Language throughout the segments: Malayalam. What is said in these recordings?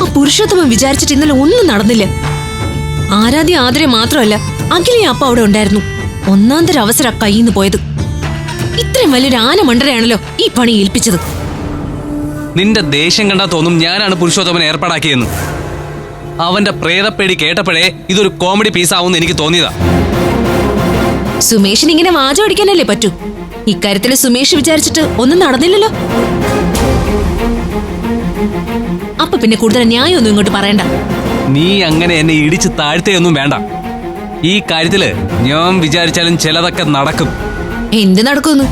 ആ പുരുഷോത്തമൻ വിചാരിച്ചിട്ട് ഇന്നലെ ഒന്നും നടന്നില്ല. ആരാധ്യ ആദരെ മാത്രമല്ല, അഖിലയും അപ്പ അവിടെ ഉണ്ടായിരുന്നു. ഒന്നാന്തര അവസര കയ്യിന്ന് പോയത്. ഇത്രയും വലിയൊരു ആന മണ്ടരെയാണല്ലോ ഈ പണി ഏൽപ്പിച്ചത്. നിന്റെ ദേഷ്യം കണ്ടാ തോന്നും ഞാനാണ് പുരുഷോത്തമനെ ഏർപ്പാടാക്കിയെന്ന്. അവന്റെ പ്രേതപ്പേടി കേട്ടപ്പോഴേ ഇതൊരു കോമഡി പീസാവുമെന്ന് എനിക്ക് തോന്നിയതാ. സുമേഷിന് ഇങ്ങനെ വാചം അടിക്കാനല്ലേ പറ്റൂ. ഇക്കാര്യത്തില് സുമേഷ് വിചാരിച്ചിട്ട് ഒന്നും നടന്നില്ലല്ലോ. അപ്പൊ പിന്നെ കൂടുതൽ ന്യായമൊന്നും ഇങ്ങോട്ട് പറയണ്ട. നീ അങ്ങനെ എന്നെ ഇടിച്ച് താഴ്ത്തേയൊന്നും വേണ്ട. ഈ കാര്യത്തില് ഞാൻ വിചാരിച്ചാലും ചിലതൊക്കെ നടക്കും. എന്ത് നടക്കുന്നു?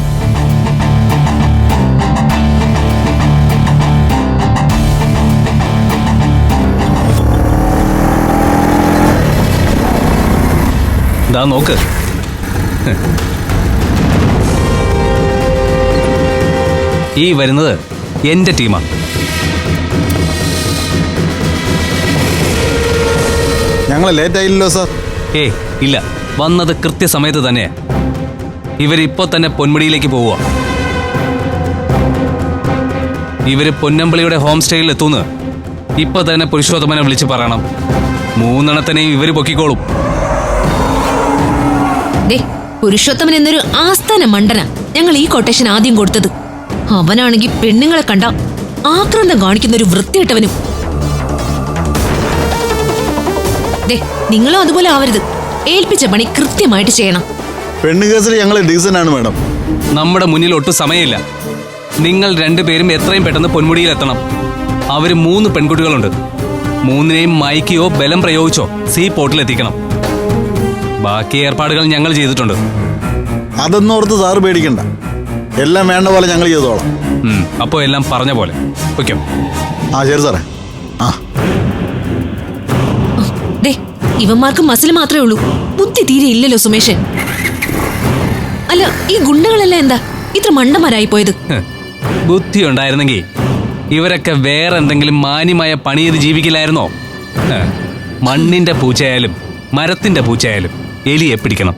ദാ നോക്ക്. ഈ വരുന്നത് എന്റെ ടീമാണ്. ഞങ്ങൾ ലേറ്റ് ആയില്ലല്ലോ സാർ? ഇല്ല, വന്നത് കൃത്യസമയത്ത് തന്നെയാ. ഇവരിപ്പോ തന്നെ പൊന്മുടിയിലേക്ക് പോവുക. ഇവര് പൊന്നമ്പളിയുടെ ഹോം സ്റ്റേയിൽ എത്തുന്നു. ഇപ്പൊ തന്നെ പുരുഷോത്തമനെ വിളിച്ച് പറയണം. 3 എണ്ണത്തിനെയും ഇവര് പൊക്കിക്കോളും. പുരുഷോത്തമൻ എന്നൊരു ആസ്ഥാന മണ്ടന ഞങ്ങൾ ഈ കൊട്ടേഷൻ ആദ്യം കൊടുത്തത്. അവനാണെങ്കിൽ പെണ്ണുങ്ങളെ കണ്ട ആക്രാന്തം കാണിക്കുന്ന ഒരു വൃത്തിയിട്ടവനും. നിങ്ങളും അതുപോലെ ആവരുത്. ഏൽപ്പിച്ച പണി കൃത്യമായിട്ട് ചെയ്യണം. പെണ്ണു കേസിൽ ഞങ്ങൾ ഡീസന്റ് ആണ് മാഡം. നമ്മുടെ മുന്നിൽ ഒട്ടും സമയമില്ല. നിങ്ങൾ 2 പേരും എത്രയും പെട്ടെന്ന് പൊന്മുടിയിൽ എത്തണം. അവര് 3 പെൺകുട്ടികളുണ്ട്. 3നെയും മയക്കിയോ ബലം പ്രയോഗിച്ചോ സീ പോർട്ടിൽ എത്തിക്കണം. ബാക്കി ഏർപ്പാടുകൾ ഞങ്ങൾ ചെയ്തിട്ടുണ്ട്. അതൊന്നും ഓർത്ത് സാറ് പേടിക്കണ്ട. എല്ലാം വേണ്ട പോലെ ഞങ്ങൾ ചെയ്തോളാം. അപ്പോ എല്ലാം പറഞ്ഞ പോലെ ഓക്കെ. ശരി സാറേ. ഇവന്മാർക്ക് മസിൽ മാത്രമേ ഉള്ളൂ, ബുദ്ധി തീരെ ഇല്ലല്ലോ സുമേഷ്. അല്ല, ഈ ഗുണ്ടകളെല്ലാം എന്താ ഇത്ര മണ്ടന്മാരായി പോയത്? ബുദ്ധി ഉണ്ടായിരുന്നെങ്കിൽ ഇവരൊക്കെ വേറെ എന്തെങ്കിലും മാന്യമായ പണി ചെയ്ത് ജീവിക്കില്ലായിരുന്നോ? മണ്ണിന്റെ പൂച്ചയായാലും മരത്തിന്റെ പൂച്ചയായാലും എലിയെ പിടിക്കണം.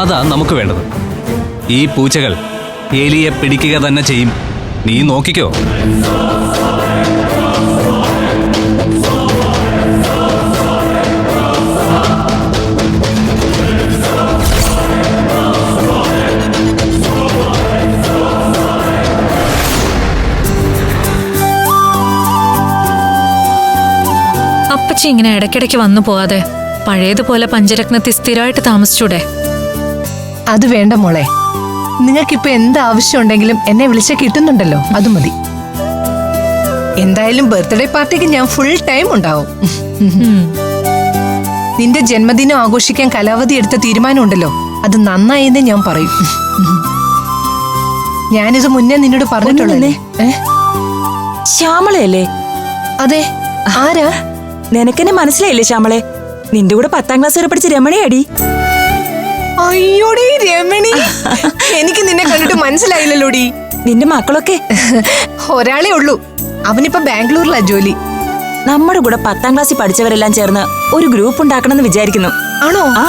അതാ നമുക്ക് വേണ്ടത്. ഈ പൂച്ചകൾ എലിയെ പിടിക്കുക തന്നെ ചെയ്യും. നീ നോക്കിക്കോ. അപ്പച്ചി ഇങ്ങനെ ഇടയ്ക്കിടയ്ക്ക് വന്നു പോവാതെ പഴയതുപോലെ പഞ്ചരത്നത്തിൽ സ്ഥിരമായിട്ട് താമസിച്ചൂടെ? അത് വേണ്ട മോളെ. നിങ്ങൾക്കിപ്പോ എന്ത് ആവശ്യം ഉണ്ടെങ്കിലും എന്നെ വിളിച്ച കിട്ടുന്നുണ്ടല്ലോ, അത് മതി. എന്തായാലും ബർത്ത്ഡേ പാർട്ടിക്ക് ഞാൻ ഫുൾ ടൈം ഉണ്ടാവും. നിന്റെ ജന്മദിനം ആഘോഷിക്കാൻ കലാവധി എടുത്ത തീരുമാനമുണ്ടല്ലോ, അത് നന്നായെന്ന് ഞാൻ പറയും. ഞാനിത് മുന്നേ നിന്നോട് പറഞ്ഞിട്ടുള്ളേ. ശ്യാമളയല്ലേ? അതെ. ആരാ? നിനക്കെന്നെ മനസ്സിലായില്ലേ ശ്യാമളെ? നിന്റെ കൂടെ 10ാം ക്ലാസ് വരെ പഠിച്ച രമണിയാടി. അയ്യോടി രമണി, എനിക്ക് നിന്നെ കണ്ടിട്ട് മനസ്സിലായില്ലല്ലോടി. നിന്റെ മക്കളൊക്കെ? ഒരാളേ ഉള്ളൂ, അവനിപ്പോ ബാംഗ്ലൂരിലാ ജോലി. നമ്മുടെ കൂടെ 10ാം ക്ലാസ്സിൽ പഠിച്ചവരെല്ലാം ചേർന്ന് ഒരു ഗ്രൂപ്പ് ഉണ്ടാക്കണമെന്ന് വിചാരിക്കുന്നു. ആണോ? ആ.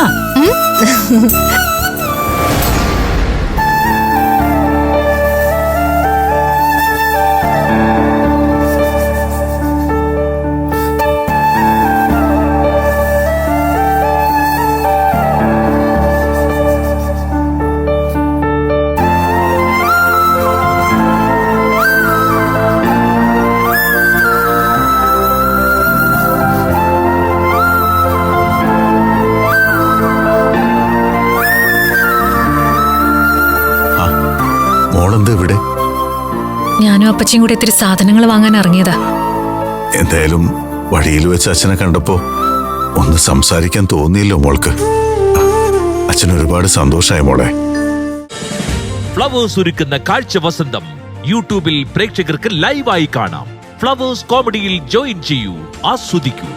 ഇവിടെ ഞാനും അപ്പച്ചിയും കൂടി ഇത്തിരി സാധനങ്ങൾ വാങ്ങാൻ ഇറങ്ങിയതാ. എന്തായാലും വഴിയിൽ വെച്ച് അച്ഛനെ കണ്ടപ്പോ ഒന്ന് സംസാരിക്കാൻ തോന്നിയില്ലോ മോൾക്ക്? അച്ഛന് ഒരുപാട് സന്തോഷമായി മോളെ. ഫ്ലവേഴ്സ് ഒരുക്കുന്ന കാഴ്ച വസന്തം യൂട്യൂബിൽ പ്രേക്ഷകർക്ക് ലൈവായി കാണാം. ഫ്ലവേഴ്സ് കോമഡിയിൽ ജോയിൻ ചെയ്യൂ, ആസ്വദിക്കൂ.